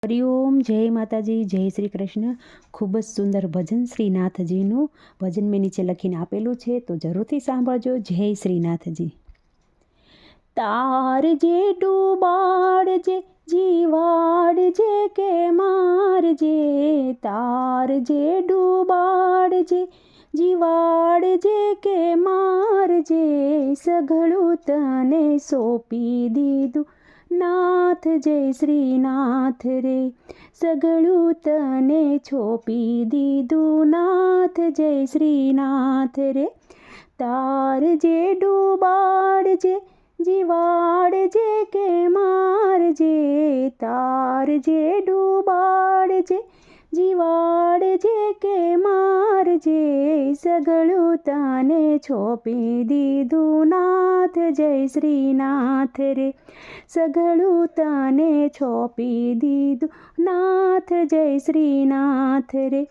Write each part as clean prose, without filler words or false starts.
હરિઓમ, જય માતાજી, જય શ્રી કૃષ્ણ. ખૂબ જ સુંદર ભજન શ્રીનાથજીનું ભજન મેં નીચે લખીને આપેલું છે, તો જરૂરથી સાંભળજો. જય શ્રીનાથજી. તારજે ડૂબાડજે જીવાડજે કે મારજે, તારજે ડૂબાડજે જીવાડજે કે મારજે, સઘળું તને સોંપી દીધું નાથ જય શ્રીનાથ રે, સઘળું તને છોપી દીધું નાથ જય શ્રીનાથ રે. તારજે ડૂબાડજે જીવાડજે કે મારજે, તારજે ડૂબાડજે જીવાડજે કે મારજે, સઘળું તને છોપી દીધું નાથ જય શ્રીનાથ રે, સઘળું તને છોપી દીધું નાથ જય શ્રીનાથ રે.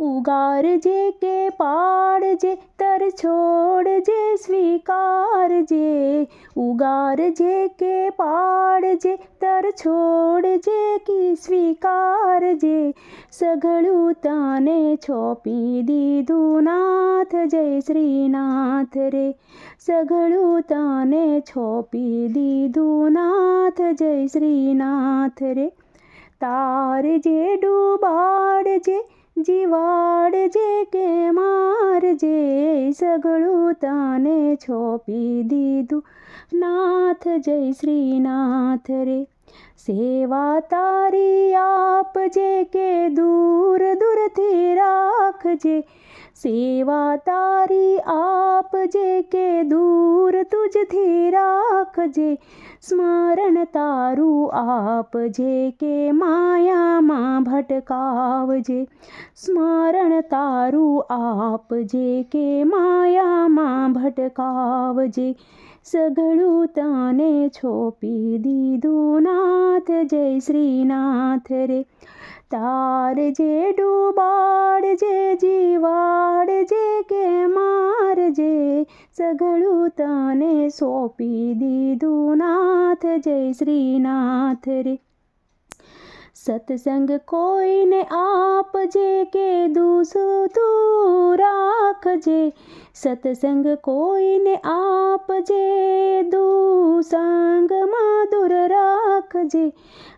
ઉગારજે કે પાડજે તર છોડજે સ્વીકારજે, ઉગારજે કે પાડજે તર છોડજે કે સ્વીકારજે, સઘળું તને છોપી દીધું નાથ જય શ્રીનાથ રે, સઘળું તને છોપી દીધું નાથ જય શ્રીનાથ રે. તારજે ડૂબાડજે જીવાડજે કે મારજે, સઘળું તને છોપી દીધું નાથ જય શ્રીનાથ રે. સેવા તારી આપજે કે દૂર દૂરથી રાખજે, સેવા તારી આપજે કે દૂર તુજથી રાખજે, સ્મરણ તારું આપજે કે માયામાં ભટકાવજે, સ્મરણ તારું આપજે કે માયામાં ભટકાવજે, સઘળું તને છોપી દીધું નાથ જય શ્રીનાથ રે. તારજે ડૂબાડજે જીવાડજે કે મારજે, સઘળું તને સોંપી દીધું નાથ જય શ્રીનાથ રે. સત્સંગ કોઈને આપજે કે દૂષું તું રાખજે, સત્સંગ કોઈને આપજે દુસંગમાં દૂર રાખજે,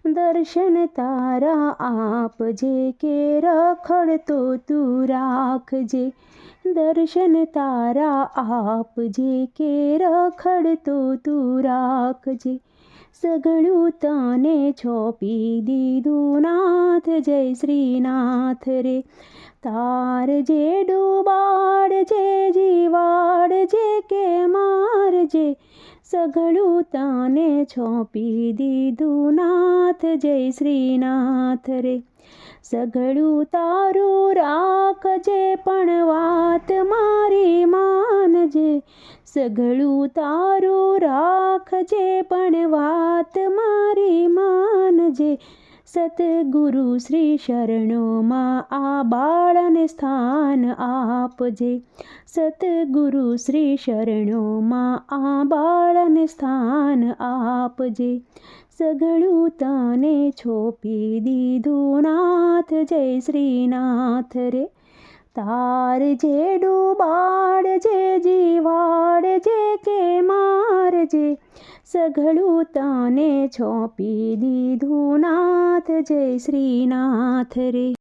દર્શન તારા આપજે કે રખડતો તું રાખજે, દર્શન તારા આપજે કે રખડતો તું રાખજે, સઘળું તને છોપી દીધું નાથ જય શ્રીનાથ રે. તારજે ડૂબાડજે જીવાડજે કે મારજે, સઘળું તને છોપી દીધું નાથ જય શ્રીનાથ રે. સઘળું તારું રાખજે પણ વાત મારી માનજે, સઘળું તારું રાખજે પણ વાત મારી માનજે, સતગુરુ શ્રી શરણોમાં આ બાળને સ્થાન આપજે, સતગુરુ શ્રી શરણોમાં આ બાળને સ્થાન આપજે, સઘળું તને છોપી દીધું નાથ જય શ્રીનાથ રે. તારજે ડૂબાડજે જીવાડજે કે મારજે, સઘળું તને છોપી દીધું નાથ જય શ્રીનાથ રે.